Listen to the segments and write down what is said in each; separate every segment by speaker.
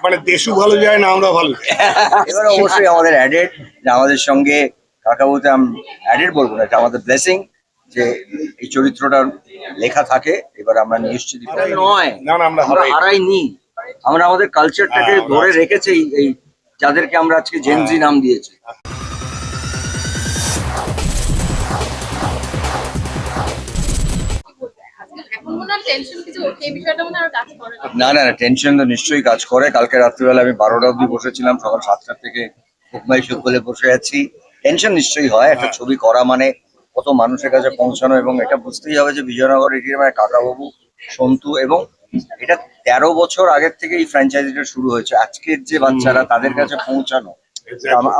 Speaker 1: মানে দেশও ভালো যায় না, আমরা ভালো যাই।
Speaker 2: এবার অবশ্যই আমাদের অ্যাডেড, আমাদের সঙ্গে কাকাবুতে অ্যাডেড বলবো না, এটা আমাদের ব্লেসিং যে এই চরিত্রটা লেখা থাকে। এবার আমরা নিশ্চিত নয়,
Speaker 1: না না, আমরা
Speaker 2: আমরা হারাইনি, আমরা আমাদের কালচারটাকে
Speaker 1: হ্যাঁ,
Speaker 2: ধরে রেখেছি, এই যাদেরকে আমরা আজকে জেনজি নাম দিয়েছি। না না না, টেনশন তো নিশ্চয়ই কাজ করে। কালকে রাত্রিবেলা আমি 12টা অবধি বসেছিলাম, সকাল 7টা থেকে হুকমাই শুকলে বসে আছি। টেনশন নিশ্চয়ই হয়, একটা ছবি করা মানে কত মানুষের কাছে পৌঁছানো, এবং এটা বুঝতেই হবে যে বিজয়নগর এটির মানে কাকাবাবু, সন্তু, এবং এটা 13 বছর আগের থেকে এই ফ্র্যাঞ্চাইজিটা শুরু হয়েছে। আজকের যে বাচ্চারা তাদের কাছে পৌঁছানো,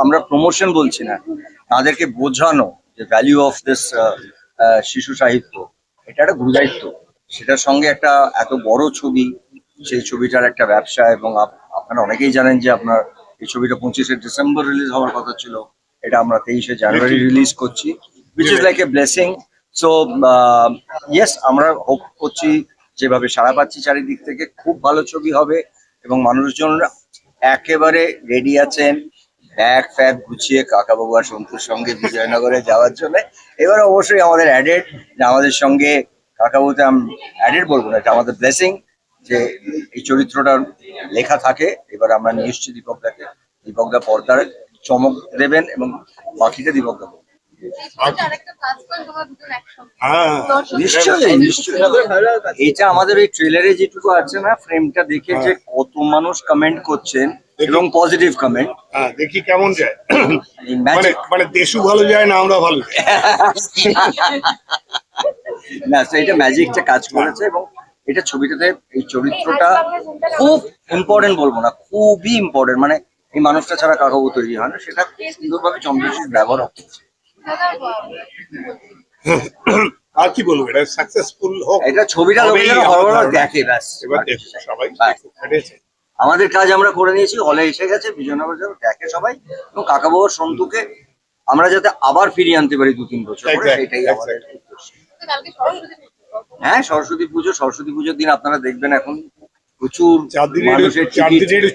Speaker 2: আমরা প্রমোশন বলছি না, তাদেরকে বোঝানো যে ভ্যালিউ অফ দিস শিশু সাহিত্য, এটা একটা গুরুদায়িত্ব। সেটার সঙ্গে একটা এত বড় ছবি, সেই ছবিটার একটা ব্যবসা, এবং আপনারা অনেকেই জানেন যে আপনার এই ছবিটা 25শে ডিসেম্বর রিলিজ হওয়ার কথা ছিল, এটা আমরা 23শে জানুয়ারি রিলিজ করছি, which is like a blessing. So yes, আমরা হোপ করছি, যেভাবে সাড়া পাচ্ছি চারিদিক থেকে, খুব ভালো ছবি হবে, এবং মানুষজন একেবারে রেডি আছেন ব্যাগ ফ্যাগ গুছিয়ে কাকাবাবু আর সন্তুর সঙ্গে বিজয়নগরে যাওয়ার জন্য। এবার অবশ্যই আমাদের অ্যাডেড, আমাদের সঙ্গে কাকাবাবুতে অ্যাডেড বলবো না, এটা আমাদের ব্লেসিং যে এই চরিত্রটা লেখা থাকে। এবার আমরা নিয়ে এসেছি দীপকদা পর্দার চমক দেবেন, এবং বাকিটা দীপকদা। নিশ্চয়ই নিশ্চয়ই, এটা আমাদের ওই ট্রেলারে যেটুকু আছে না, ফ্রেমটা দেখে যে কত মানুষ কমেন্ট করছেন, এবং পজিটিভ কমেন্ট,
Speaker 1: দেখি কেমন যায়। মানে দেশও ভালো যায় না, আমরা ভালো যাই।
Speaker 2: না, এটা ম্যাজিকটা কাজ করেছে, এবং এটা ছবিটাতে এই চরিত্রটা খুব ইম্পর্টেন্ট বলবো না, খুবই ইম্পর্টেন্ট। মানে এই মানুষটা ছাড়া কাকাবু তৈরি হয় না, সেটা সুন্দরভাবে চন্দ্রশীল ব্যবহার করছে।
Speaker 1: আর কি বলবো, এটা সাকসেসফুল হোক,
Speaker 2: এটা ছবিটা লোকে যেন হরহর দেখে, ব্যাস।
Speaker 1: এবার দেখো সবাই দেখো।
Speaker 2: আমাদের কাজ আমরা করে নিয়েছি, হলে এসে গেছে, বিজয়নগর যাবো, দেখে সবাই, এবং কাকাবাবুর সন্তুকে আমরা যাতে আবার ফিরিয়ে আনতে পারি 2-3 বছর পরে, সেটাই আমাদের উদ্দেশ্য। হ্যাঁ, সরস্বতী পুজোর দিন আপনারা দেখবেন এখন প্রচুর মানুষের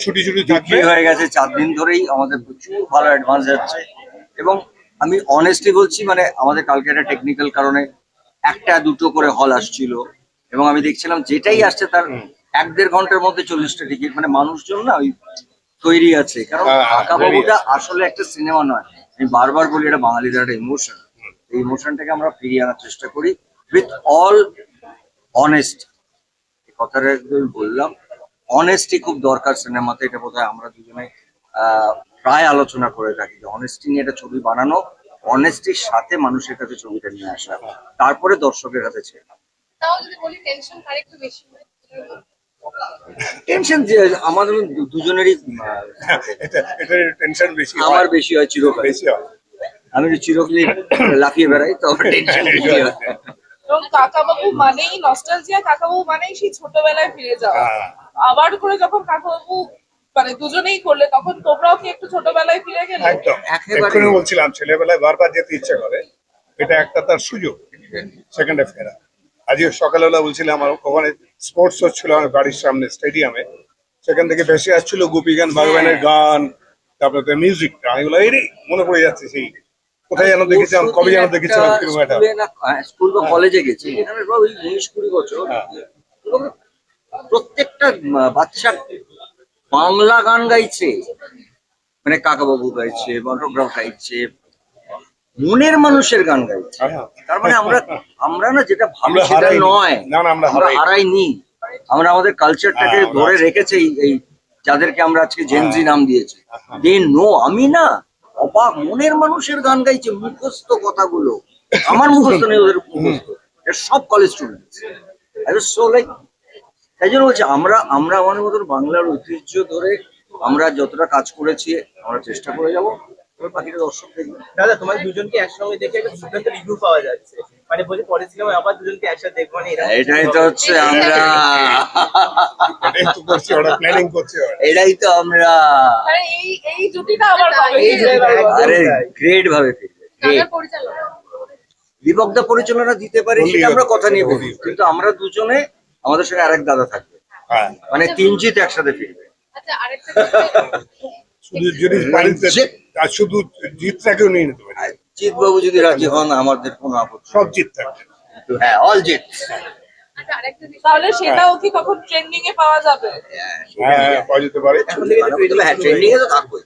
Speaker 1: ছুটি
Speaker 2: বিক্রি হয়ে গেছে। 4 দিন ধরেই আমাদের প্রচুর ভালো অ্যাডভান্স যাচ্ছে, এবং আমি অনেস্টলি বলছি, মানে আমাদের কালকে একটা টেকনিক্যাল কারণে 1-2 করে হল আসছিল, এবং আমি দেখছিলাম যেটাই আসছে তার 1-1.5 ঘন্টার মধ্যে 40টা টিকিট। মানে মানুষজন না ওই তৈরি আছে, কারণ কাকাবাবুটা আসলে একটা সিনেমা নয়, আমি বারবার বলি, এটা বাঙালিদের একটা ইমোশন। এই ইমোশনটাকে আমরা ফিরিয়ে আনার চেষ্টা করি উইথ অল অনেস্ট। কথাটা একদম বললাম, অনেস্টি খুব দরকার সিনেমাতে, এটা বোধহয় আমরা দুজনে প্রায় আলোচনা করে থাকি যে অনেস্টি নিয়ে একটা ছবি বানানো, অনেস্টির সাথে মানুষের কাছে ছবিটা নিয়ে আসা, তারপরে দর্শকের কাছে ছেড়ে। টেনশন যে আমাদের দুজনেরই,
Speaker 1: টেনশন বেশি,
Speaker 2: আমার বেশি হয়, চিরকাল
Speaker 1: বেশি হয়।
Speaker 2: আমি চিরকালই লাফিয়ে বেড়াই, তো টেনশন বেশি হয়।
Speaker 3: এবং কাকাবাবু মানেই নস্টালজিয়া, কাকাবাবু মানেই সেই ছোটবেলায় ফিরে যাওয়া। আবার করে যখন কাকাবাবু মানে দুজনেই করলে, তখন তোমরাও কি একটু ছোটবেলায় ফিরে গেলে?
Speaker 1: একদম, এখনই বলছিলাম, ছেলেবেলায় বারবার যেতে ইচ্ছে করে, এটা একটা তার সুযোগ সেকেন্ডে ফেরা। আজকে সকালবেলা বলছিলাম, আমার ওখানে স্পোর্টস হচ্ছিল আমার বাড়ির সামনে স্টেডিয়ামে, সেখান থেকে ভেসে আসছিল গোপী গান, বাগবানের গান, তারপরে মিউজিকটা, আমি বললাম এই রে, মনে পড়ে যাচ্ছে সেই কোথায় যেন দেখেছিলাম, কবে যেন দেখেছিলাম কিলোমিটার
Speaker 2: স্কুল বা কলেজে গেছি, এখানে সব 19-20 বছর, এবং প্রত্যেকটা বাচ্চা বাংলা গান গাইছে, মানে কাকাবাবু গাইছে, অটোগ্রাফ গাইছে, মনের মানুষের গান গাইছে। তার মানে আমরা না যেটা ভাবি সেটা নয়, আমরা হারাইনি, আমরা আমাদের কালচারটাকে ধরে রেখেছি, এই যাদেরকে আমরা আজকে জেনজি নাম দিয়েছি। দে নো, আমি না অবাক, মনের মানুষের গান গাইছে, মুখস্থ কথাগুলো, আমার মুখস্থ নেই, ওদের মুখস্থ, সব কলেজ স্টুডেন্টস। সো লাইক, তাই জন্য বলছি, আমরা আমাদের মতন বাংলার ঐতিহ্য ধরে আমরা যতটা কাজ করেছি, আমরা চেষ্টা করে যাবো, বাকিটা দর্শক দেখবে।
Speaker 4: দাদা, তোমার দুজনকে একসঙ্গে দেখে একটা দুর্দান্ত রিভিউ পাওয়া যাচ্ছে, মানে বলছে পরের সিনেমায় আবার দুজনকে একসাথে দেখবো।
Speaker 2: এটাই তো হচ্ছে আমরা, এটাই তো আমরা,
Speaker 3: এই জুটিটা আবার
Speaker 2: আরে গ্রেট ভাবে ফিরবে। দীপকদা পরিচালনা দিতে পারে সেটা আমরা কথা নিয়ে বলি, কিন্তু আমরা দুজনে, আমাদের সঙ্গে আরেক দাদা থাকবে, মানে 3 জিত একসাথে ফিরবে।
Speaker 3: আচ্ছা আরেকটা বিষয়-
Speaker 1: শুধু যদি বাড়িতে আর শুধু জিতটাকেও নিয়ে নিতে পারি,
Speaker 2: জিৎ বাবু যদি রাজি হন আমাদের কোনো আপত্তি
Speaker 1: সব জিত থাকবে।
Speaker 2: নেই। হ্যাঁ অল জিৎ।
Speaker 3: আচ্ছা, আরেকটা বিষয়- তাহলে সেটাও কি তখন ট্রেন্ডিং এ পাওয়া যাবে?
Speaker 1: হ্যাঁ, পাওয়া যেতে পারে।
Speaker 2: এখন থেকে হ্যাঁ ট্রেন্ডিং এ তো থাকবোই।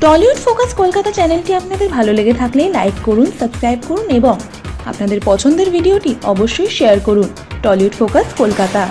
Speaker 5: টলিউড ফোকাস কলকাতা চ্যানেলটি আপনাদের ভালো লেগে থাকলে লাইক করুন, সাবস্ক্রাইব করুন এবং আপনাদের পছন্দের ভিডিওটি অবশ্যই শেয়ার করুন। Tollywood focus Kolkata.